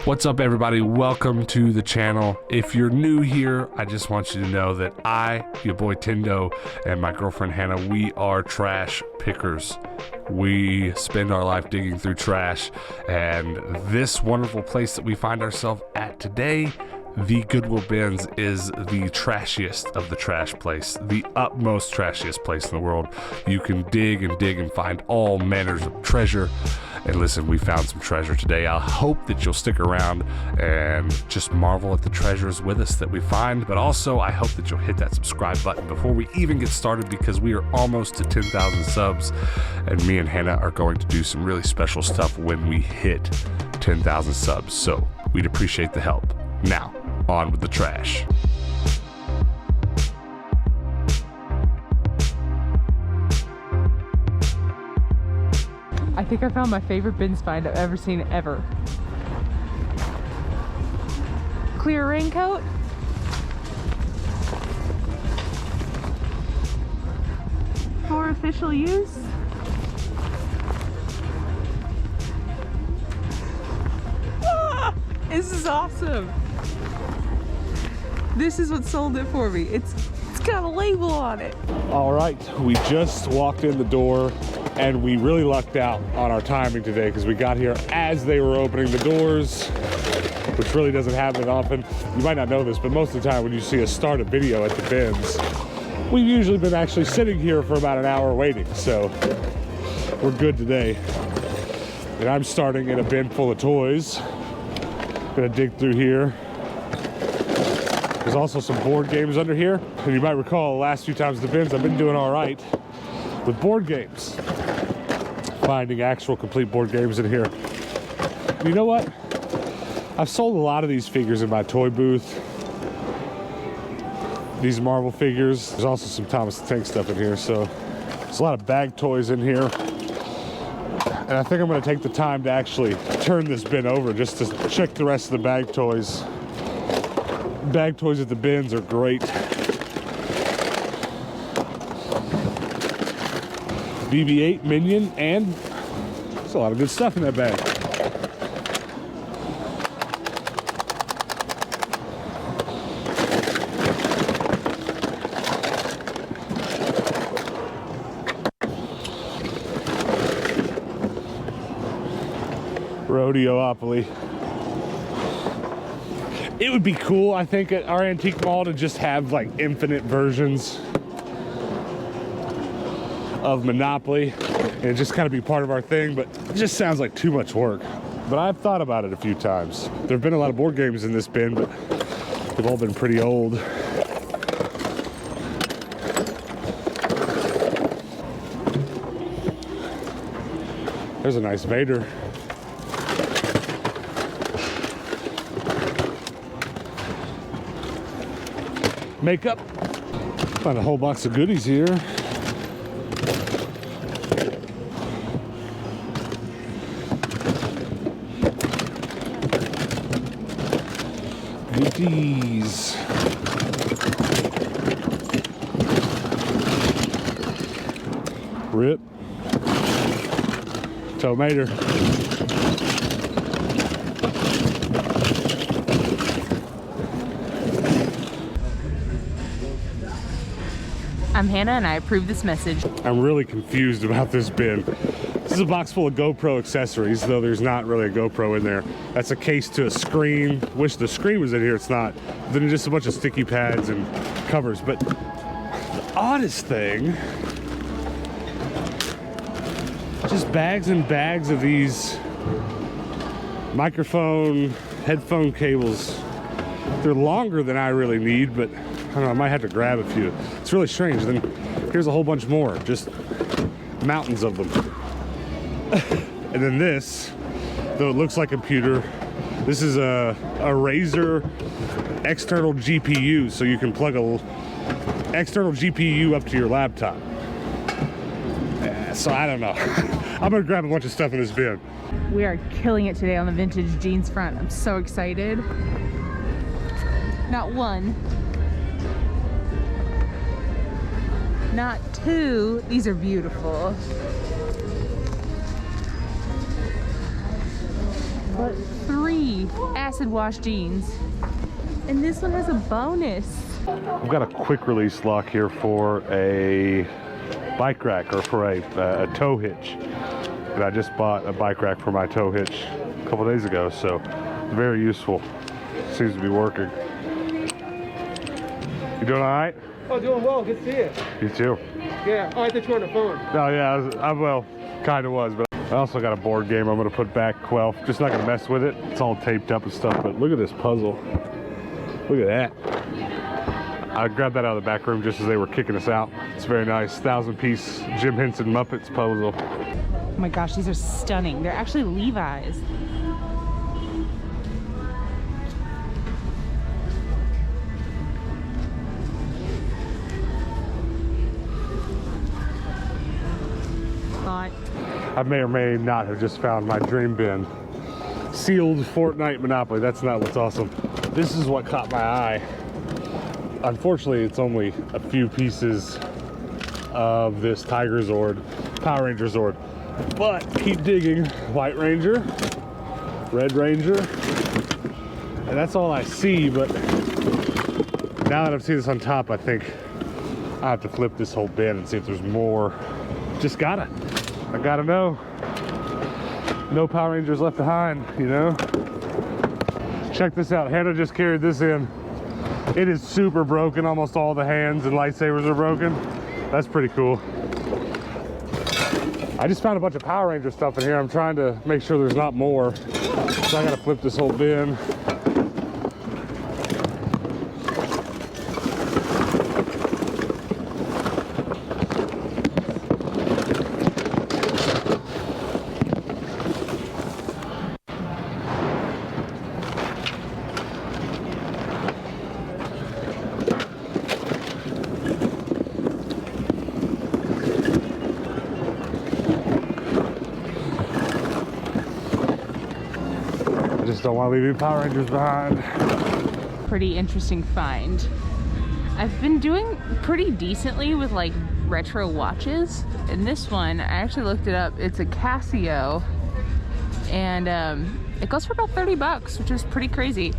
What's up, everybody? Welcome to the channel. If you're new here, I just want you to know that I, your boy Tindo, and my girlfriend Hannah, we are trash pickers. We spend our life digging through trash, and this wonderful place that we find ourselves at today, the Goodwill BINS, is the trashiest of the trash place, the utmost trashiest place in the world. You can dig and dig and find all manners of treasure. And listen, we found some treasure today. I hope that you'll stick around and just marvel at the treasures with us that we find. But also, I hope that you'll hit that subscribe button before we even get started, because we are almost to 10,000 subs. And me and Hannah are going to do some really special stuff when we hit 10,000 subs. So we'd appreciate the help. Now, on with the trash. I think I found my favorite BINS find I've ever seen ever. Clear raincoat. For official use. Ah, this is awesome. This is what sold it for me. It's got a label on it. All right, we just walked in the door and we really lucked out on our timing today because we got here as they were opening the doors, which really doesn't happen often. You might not know this, but most of the time when you see us start a video at the BINS, we've usually been actually sitting here for about an hour waiting, so we're good today. And I'm starting in a bin full of toys. Gonna dig through here. There's also some board games under here. And you might recall the last few times at the BINS, I've been doing all right with board games. Finding actual complete board games in here. You know what? I've sold a lot of these figures in my toy booth. These Marvel figures. There's also some Thomas the Tank stuff in here. So there's a lot of bag toys in here. And I think I'm gonna take the time to actually turn this bin over just to check the rest of the bag toys. Bag toys at the BINS are great. BB-8 Minion, and there's a lot of good stuff in that bag. Rodeopoly. It would be cool, I think, at our antique mall to just have like infinite versions of Monopoly and just kind of be part of our thing, but it just sounds like too much work. But I've thought about it a few times. There have been a lot of board games in this bin, but they've all been pretty old. There's a nice Vader. Makeup. Found a whole box of goodies here. Goodies. Rip. Tomato. I'm Hannah and I approve this message. I'm really confused about this bin. This is a box full of GoPro accessories, though there's not really a GoPro in there. That's a case to a screen. Wish the screen was in here, it's not. Then it's just a bunch of sticky pads and covers. But the oddest thing, just bags and bags of these microphone, headphone cables. They're longer than I really need, but I don't know, I might have to grab a few. It's really strange. Then here's a whole bunch more, just mountains of them. And then this, though it looks like a computer, this is a Razer external GPU, so you can plug a external GPU up to your laptop. So I don't know. I'm gonna grab a bunch of stuff in this bin. We are killing it today on the vintage jeans front. I'm so excited. Not one, not two. These are beautiful. But three acid wash jeans. And this one has a bonus. I've got a quick release lock here for a bike rack, or for a tow hitch. And I just bought a bike rack for my tow hitch a couple days ago, so very useful. Seems to be working. You doing all right? Oh, doing well. Good to see you. You too. Yeah. Oh, I thought you were on the phone. Oh yeah, I well, kind of was, but I also got a board game I'm gonna put back 12. Just not gonna mess with it. It's all taped up and stuff, but look at this puzzle. Look at that. I grabbed that out of the back room just as they were kicking us out. It's very nice. 1,000-piece Jim Henson Muppets puzzle. Oh my gosh, these are stunning. They're actually Levi's. I may or may not have just found my dream bin. Sealed Fortnite Monopoly. That's not what's awesome. This is what caught my eye. Unfortunately, it's only a few pieces of this Tiger Zord, Power Ranger Zord. But keep digging. White Ranger, Red Ranger, and that's all I see. But now that I've seen this on top, I think I have to flip this whole bin and see if there's more. Just gotta. I gotta know. No Power Rangers left behind, you know? Check this out. Hannah just carried this in. It is super broken. Almost all the hands and lightsabers are broken. That's pretty cool. I just found a bunch of Power Ranger stuff in here. I'm trying to make sure there's not more. So I gotta flip this whole bin. Don't want to leave any Power Rangers behind. Pretty interesting find. I've been doing pretty decently with like retro watches, and this one, I actually looked it up. It's a Casio, and it goes for about 30 bucks, which is pretty crazy.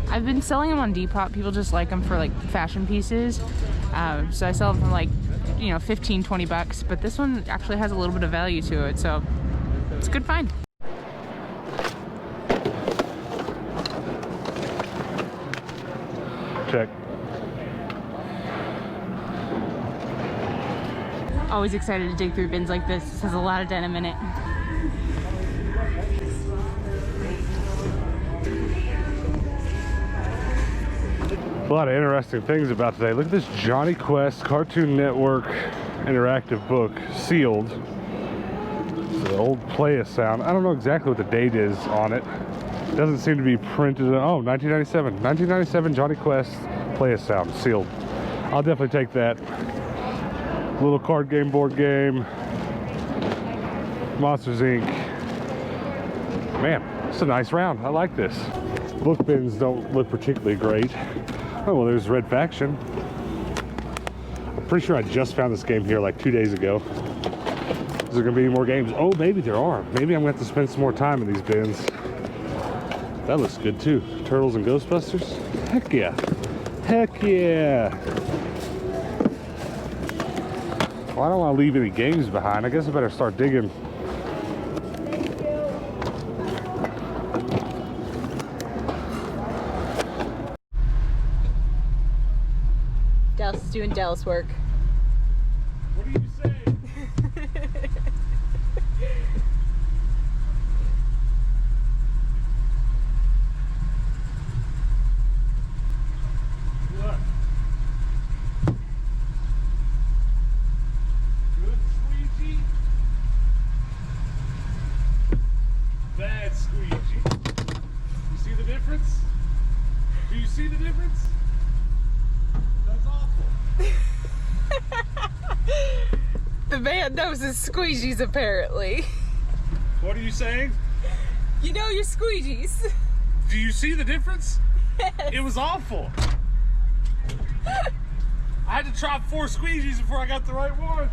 I've been selling them on Depop. People just like them for like fashion pieces. So I sell them for like, you know, 15, 20 bucks, but this one actually has a little bit of value to it, so it's a good find. Check. Always excited to dig through bins like this. This has a lot of denim in it. A lot of interesting things about today. Look at this Johnny Quest Cartoon Network interactive book, sealed. It's an old play-a-sound. I don't know exactly what the date is on it. Doesn't seem to be printed. Oh, 1997. 1997 Johnny Quest play-a-sound, sealed. I'll definitely take that. Little card game, board game. Monsters Inc. Man, it's a nice round. I like this. Book bins don't look particularly great. Oh, well, there's Red Faction. I'm pretty sure I just found this game here like 2 days ago. Is there gonna be any more games? Oh, maybe there are. Maybe I'm gonna have to spend some more time in these bins. That looks good too. Turtles and Ghostbusters? Heck yeah. Heck yeah. Well, I don't want to leave any games behind. I guess I better start digging. Dallas is doing Dallas work. What do you say? Bad squeegee. You see the difference? Do you see the difference? That's awful. The man knows his squeegees, apparently. What are you saying? You know your squeegees. Do you see the difference? Yes. It was awful. I had to try 4 squeegees before I got the right one.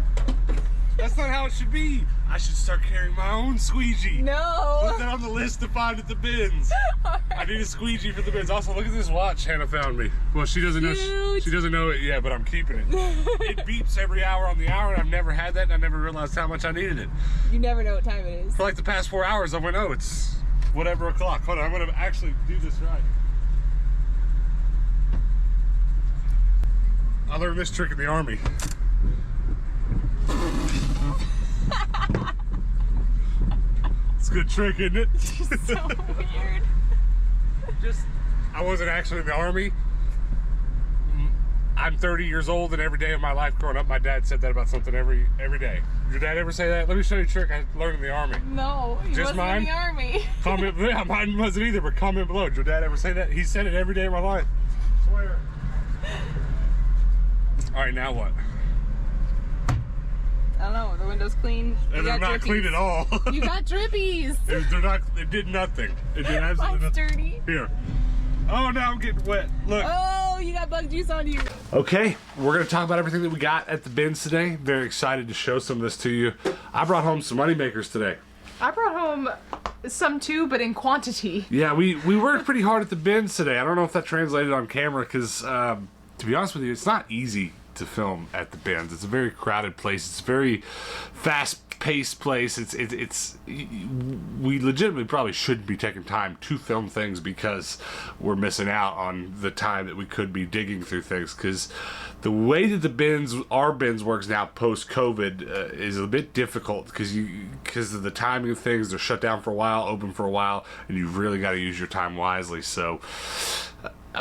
That's not how it should be. I should start carrying my own squeegee. No. Put that on the list to find at the bins. I need a squeegee for the bins. Also, look at this watch Hannah found me. Well, she doesn't know. She doesn't know it yet, but I'm keeping it. It beeps every hour on the hour, and I've never had that, and I never realized how much I needed it. You never know what time it is. For like the past 4 hours, I went, oh, it's whatever o'clock. Hold on, I'm gonna actually do this right. I learned this trick in the Army. It's a good trick, isn't it? So weird. I wasn't actually in the Army. I'm 30 years old, and every day of my life growing up, my dad said that about something every day. Your dad ever say that? Let me show you a trick I learned in the Army. No, he wasn't mine? in the Army. Comment, yeah, mine wasn't either, but comment below. Did your dad ever say that? He said it every day of my life. I swear. All right, now what? I don't know. The window's clean. And they're not clean at all. You got drippies. They're not. It did nothing. It did absolutely Mine's nothing. dirty. Here. Oh, now I'm getting wet. Look. Oh, you got bug juice on you. Okay, we're gonna talk about everything that we got at the bins today. Very excited to show some of this to you. I brought home some money makers today. I brought home some too, but in quantity. Yeah, we worked pretty hard at the bins today. I don't know if that translated on camera because, to be honest with you, it's not easy to film at the bins. It's a very crowded place. It's a very fast-paced place. We legitimately probably shouldn't be taking time to film things because we're missing out on the time that we could be digging through things. Because the way that our bins works now post-COVID is a bit difficult because of the timing of things. They're shut down for a while, open for a while, and you've really got to use your time wisely. So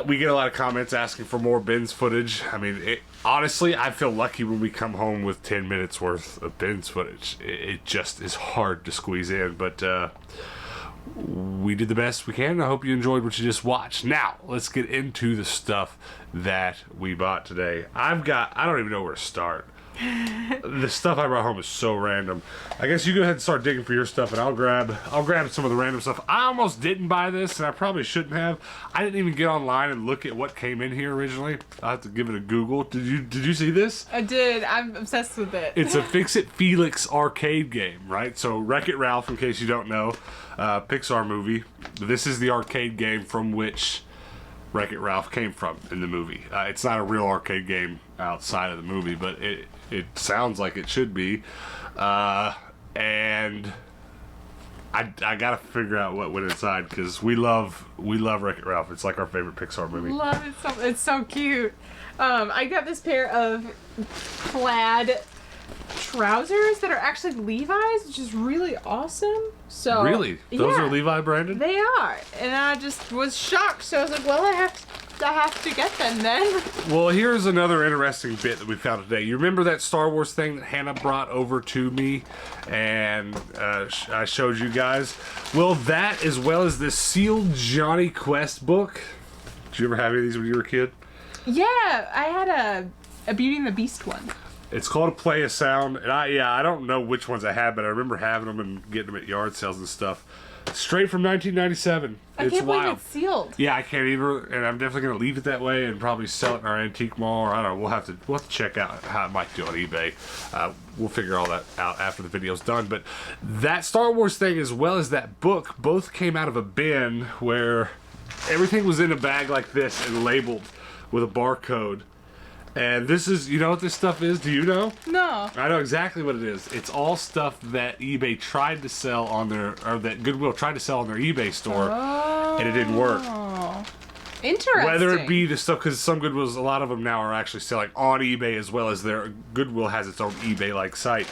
we get a lot of comments asking for more bins footage. I mean, honestly, I feel lucky when we come home with 10 minutes worth of bins footage. It just is hard to squeeze in, but we did the best we can, and I hope you enjoyed what you just watched. Now, let's get into the stuff that we bought today. I don't even know where to start. The stuff I brought home is so random. I guess you go ahead and start digging for your stuff, and I'll grab some of the random stuff. I almost didn't buy this, and I probably shouldn't have. I didn't even get online and look at what came in here originally. I'll have to give it a Google. Did you see this? I did. I'm obsessed with it. It's a Fix-It Felix arcade game, right? So Wreck-It Ralph, in case you don't know, Pixar movie. This is the arcade game from which Wreck-It Ralph came from in the movie. It's not a real arcade game outside of the movie, but it sounds like it should be. And I gotta figure out what went inside because we love Wreck-It Ralph. It's like our favorite Pixar movie. Love it so. It's so cute. I got this pair of plaid trousers that are actually Levi's, which is really awesome. So Really? Those are Levi branded? They are, and I just was shocked. So I was like, well, I have to get them then. Well, here's another interesting bit that we found today. You remember that Star Wars thing that Hannah brought over to me and I showed you guys? Well, that as well as this sealed Johnny Quest book. Did you ever have any of these when you were a kid? Yeah, I had a Beauty and the Beast one. It's called A Play a Sound, and I don't know which ones I had, but I remember having them and getting them at yard sales and stuff. Straight from 1997. I It's can't wild. believe it's sealed. Yeah, I can't either, and I'm definitely gonna leave it that way and probably sell it in our antique mall, or I don't know. We'll have to check out how it might do on eBay. We'll figure all that out after the video's done. But that Star Wars thing, as well as that book, both came out of a bin where everything was in a bag like this and labeled with a barcode. And this is, you know what this stuff is? Do you know? No. I know exactly what it is. It's all stuff that eBay tried to sell on or that Goodwill tried to sell on their eBay store, and it didn't work. Interesting. Whether it be the stuff, because some Goodwills, a lot of them now are actually selling on eBay as well as their Goodwill has its own eBay-like site.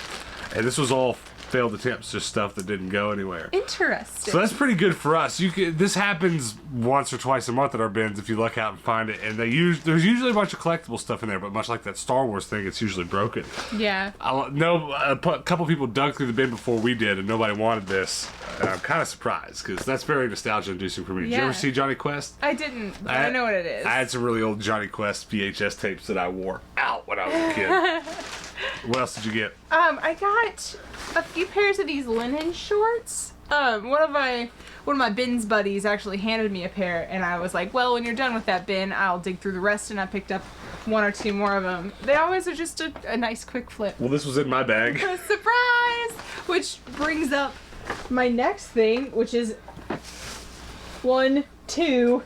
And this was all failed attempts, just stuff that didn't go anywhere. Interesting. So that's pretty good for us. This happens once or twice a month at our bins if you look out and find it, and there's usually a bunch of collectible stuff in there, but much like that Star Wars thing, it's usually broken. Yeah. A couple people dug through the bin before we did, and nobody wanted this, and I'm kind of surprised because that's very nostalgia-inducing for me. Did you ever see Johnny Quest? I didn't. But I know what it is. I had some really old Johnny Quest VHS tapes that I wore out when I was a kid. What else did you get? I got a few pairs of these linen shorts. One of my BINS buddies actually handed me a pair, and I was like, well, when you're done with that bin, I'll dig through the rest, and I picked up one or two more of them. They always are just a nice quick flip. Well, this was in my bag. Surprise! Which brings up my next thing, which is 1, 2,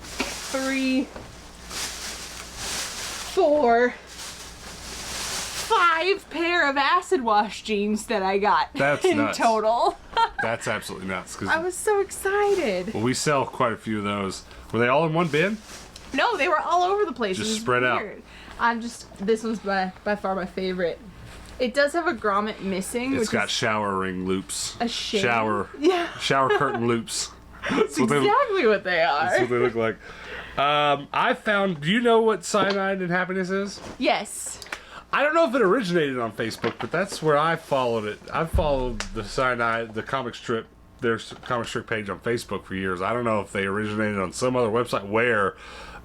3, 4, 5 pair of acid wash jeans that I got That's in nuts. total. That's absolutely nuts. 'Cause I was so excited. well, we sell quite a few of those. Were they all in one bin? No, they were all over the place. Just It was spread out. weird. This one's by far my favorite. It does have a grommet missing. It's which got is shower ring loops. a shame. Shower curtain loops. That's exactly what they That's are. what they look like. I found. Do you know what Cyanide and Happiness is? Yes. I don't know if it originated on Facebook, but that's where I followed it. I've followed the Cyanide, the comic strip, their comic strip page on Facebook for years. I don't know if they originated on some other website where,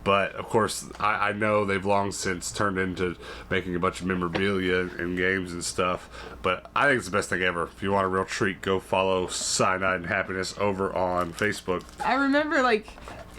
but of course I know they've long since turned into making a bunch of memorabilia and games and stuff. But I think it's the best thing ever. If you want a real treat, go follow Cyanide and Happiness over on Facebook. I remember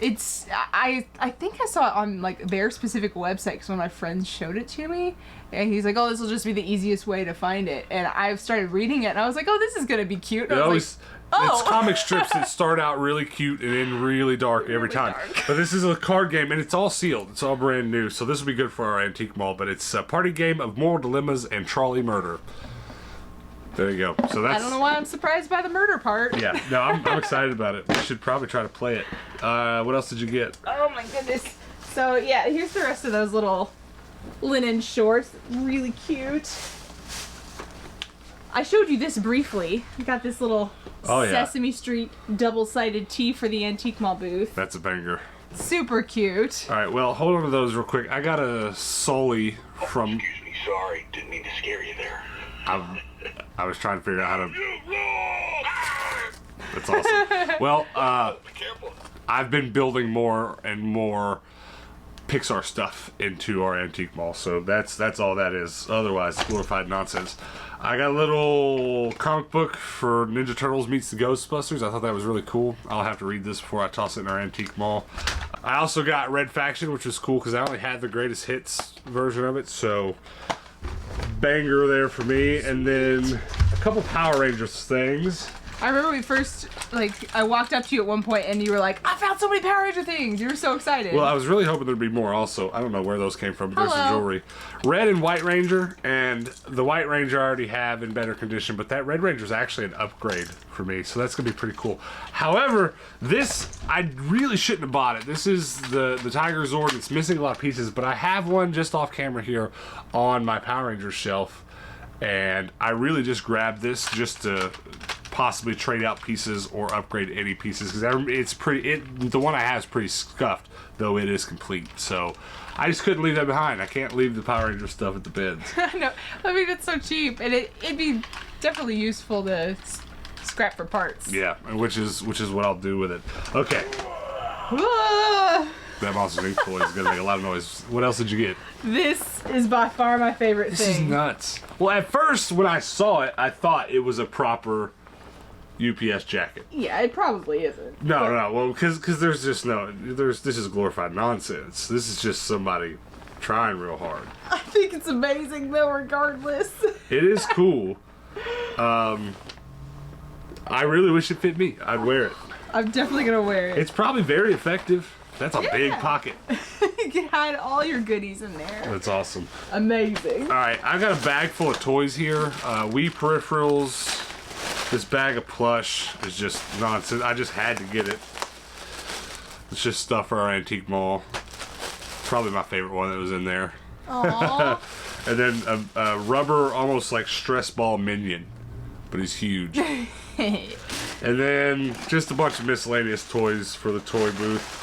I think I saw it on like their specific website because one of my friends showed it to me, and he's like, "Oh, this will just be the easiest way to find it." And I started reading it, and I was like, "Oh, this is gonna be cute." And I was like, It's comic strips that start out really cute and end really dark every time. dark. But this is a card game, and it's all sealed. It's all brand new, so this will be good for our antique mall. But it's a party game of moral dilemmas and trolley murder. There you go. So that's. I don't know why I'm surprised by the murder part. Yeah, no, I'm excited about it. We should probably try to play it. What else did you get? Oh my goodness. So yeah, here's the rest of those little linen shorts. Really cute. I showed you this briefly. I got this little Oh, yeah. Sesame Street double-sided tee for the Antique Mall booth. That's a banger. Super cute. All right, well, hold on to those real quick. I got a Sully from. Excuse me, sorry. Didn't mean to scare you there. I was trying to figure out how to. That's awesome. Well, Be careful. I've been building more and more Pixar stuff into our antique mall, so that's all that is. Otherwise, it's glorified nonsense. I got a little comic book for Ninja Turtles meets the Ghostbusters. I thought that was really cool. I'll have to read this before I toss it in our antique mall. I also got Red Faction, which was cool because I only had the greatest hits version of it, so banger there for me. And then a couple Power Rangers things. I remember we first, I walked up to you at one point and you were like, I found so many Power Ranger things. You were so excited. Well, I was really hoping there'd be more also. I don't know where those came from, but there's some Hello. jewelry. Red and White Ranger, and the White Ranger I already have in better condition, but that Red Ranger is actually an upgrade for me, so that's going to be pretty cool. However, this, I really shouldn't have bought it. This is the Tiger Zord. It's missing a lot of pieces, but I have one just off camera here on my Power Rangers shelf, and I really just grabbed this just to possibly trade out pieces or upgrade any pieces because it's the one I have is pretty scuffed, though it is complete. So I just couldn't leave that behind. I can't leave the Power Ranger stuff at the bins. No, I mean, it's so cheap, and it'd be definitely useful to scrap for parts. Yeah, and which is what I'll do with it. Okay, Ah! that Monsters Inc. toy is gonna make a lot of noise. What else did you get? This is by far my favorite This is thing. nuts. Well, at first when I saw it, I thought it was a proper UPS jacket. Yeah, it probably isn't. No, well, because there's just this is glorified nonsense. This is just somebody trying real hard. I think it's amazing though, regardless. It is cool. I really wish it fit me. I'd wear it. I'm definitely gonna wear it. It's probably very effective. That's a big Yeah. pocket. You can hide all your goodies in there. That's awesome. Amazing. All right, I got a bag full of toys here. Wii peripherals. This bag of plush is just nonsense. I just had to get it. It's just stuff for our antique mall. Probably my favorite one that was in there. Aww. And then a rubber, almost like stress ball minion, but he's huge. And then just a bunch of miscellaneous toys for the toy booth.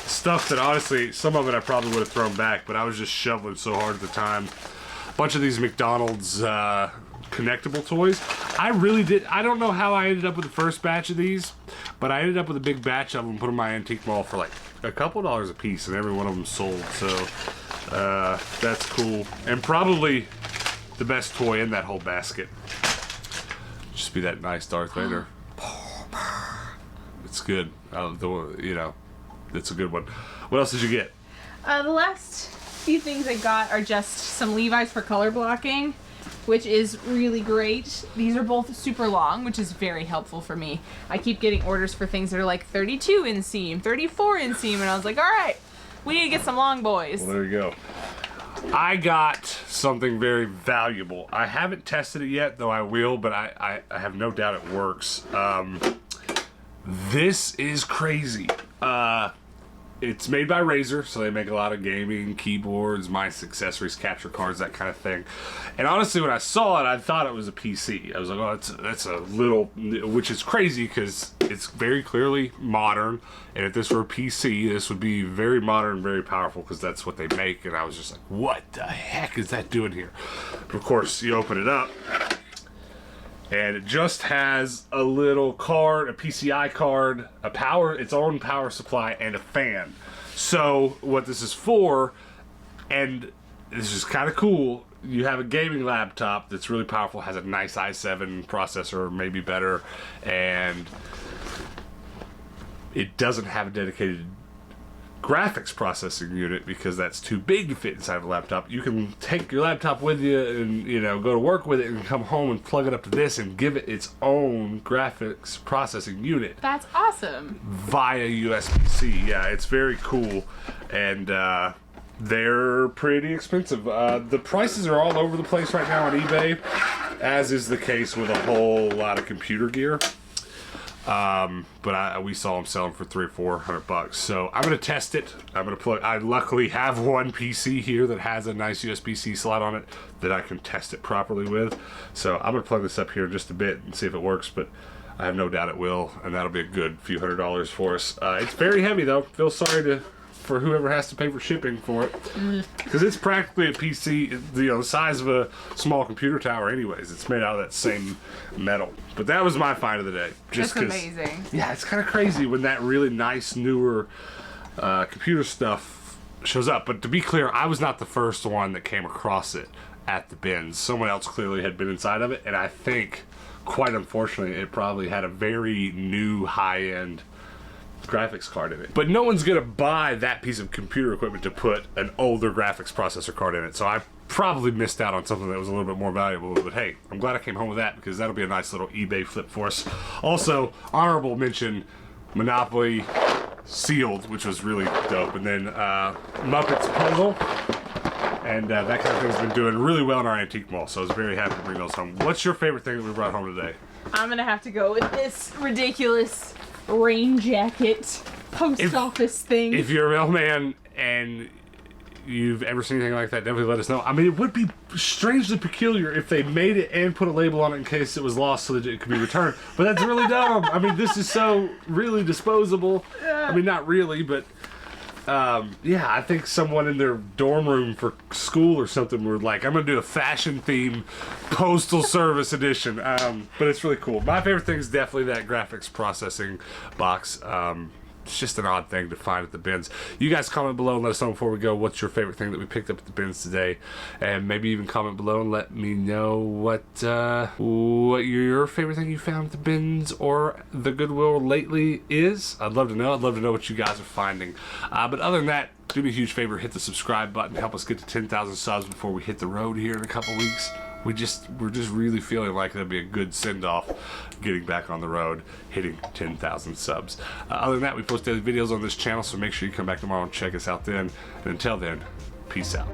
Stuff that honestly, some of it I probably would have thrown back, but I was just shoveling so hard at the time. A bunch of these McDonald's connectable toys. I don't know how I ended up with the first batch of these, but I ended up with a big batch of them, put them in my antique mall for like a couple $1 a piece, and every one of them sold, so that's cool. And probably the best toy in that whole basket. Just be that nice Darth Vader. It's good. It's a good one. What else did you get? The last few things I got are just some Levi's for color blocking, which is really great. These are both super long, which is very helpful for me. I keep getting orders for things that are like 32 inseam, 34 inseam, and I was like, all right, we need to get some long boys. Well, there you go. I got something very valuable. I haven't tested it yet, though I will, but I have no doubt it works. This is crazy. It's made by Razer, so they make a lot of gaming, keyboards, mice, accessories, capture cards, that kind of thing. And honestly, when I saw it, I thought it was a PC. I was like, oh, that's a little, which is crazy because it's very clearly modern. And if this were a PC, this would be very modern, very powerful because that's what they make. And I was just like, what the heck is that doing here? But of course, you open it up, and it just has a little card, a PCI card, its own power supply, and a fan. So what this is for, and this is kind of cool, you have a gaming laptop that's really powerful, has a nice i7 processor, maybe better, and it doesn't have a dedicated graphics processing unit because that's too big to fit inside of a laptop. You can take your laptop with you and, you know, go to work with it and come home and plug it up to this and give it its own graphics processing unit. That's awesome. Via USB-C. Yeah, it's very cool. And they're pretty expensive. The prices are all over the place right now on eBay, as is the case with a whole lot of computer gear. But we saw them selling for $300 or $400. So I'm gonna test it. I'm gonna plug. I luckily have one PC here that has a nice USB-C slot on it that I can test it properly with. So I'm gonna plug this up here in just a bit and see if it works. But I have no doubt it will, and that'll be a good few $100s for us. It's very heavy though. Feel sorry for whoever has to pay for shipping for it, because it's practically a PC, you know, the size of a small computer tower anyways. It's made out of that same metal. But that was my find of the day. That's amazing. Yeah, it's kind of crazy when that really nice, newer computer stuff shows up. But to be clear, I was not the first one that came across it at the bins. Someone else clearly had been inside of it, and I think, quite unfortunately, it probably had a very new, high-end graphics card in it. But no one's gonna buy that piece of computer equipment to put an older graphics processor card in it. So I probably missed out on something that was a little bit more valuable. But hey, I'm glad I came home with that because that'll be a nice little eBay flip for us. Also, honorable mention, Monopoly Sealed, which was really dope. And then Muppets Puzzle. And that kind of thing's been doing really well in our antique mall. So I was very happy to bring those home. What's your favorite thing that we brought home today? I'm gonna have to go with this ridiculous rain jacket post office thing. If you're a mailman and you've ever seen anything like that, definitely let us know. I mean, it would be strangely peculiar if they made it and put a label on it in case it was lost so that it could be returned. But that's really dumb. I mean, this is so really disposable. I mean, not really, but yeah, I think someone in their dorm room for school or something were like, I'm gonna do a fashion theme postal service edition. But it's really cool. My favorite thing is definitely that graphics processing box. It's just an odd thing to find at the bins. You guys comment below and let us know before we go what's your favorite thing that we picked up at the bins today, and maybe even comment below and let me know what your favorite thing you found at the bins or the Goodwill lately is. I'd love to know. I'd love to know what you guys are finding. But other than that, do me a huge favor, hit the subscribe button, help us get to 10,000 subs before we hit the road here in a couple weeks. We're just really feeling like that'd be a good send-off getting back on the road, hitting 10,000 subs. Other than that, we post daily videos on this channel, so make sure you come back tomorrow and check us out then. And until then, peace out.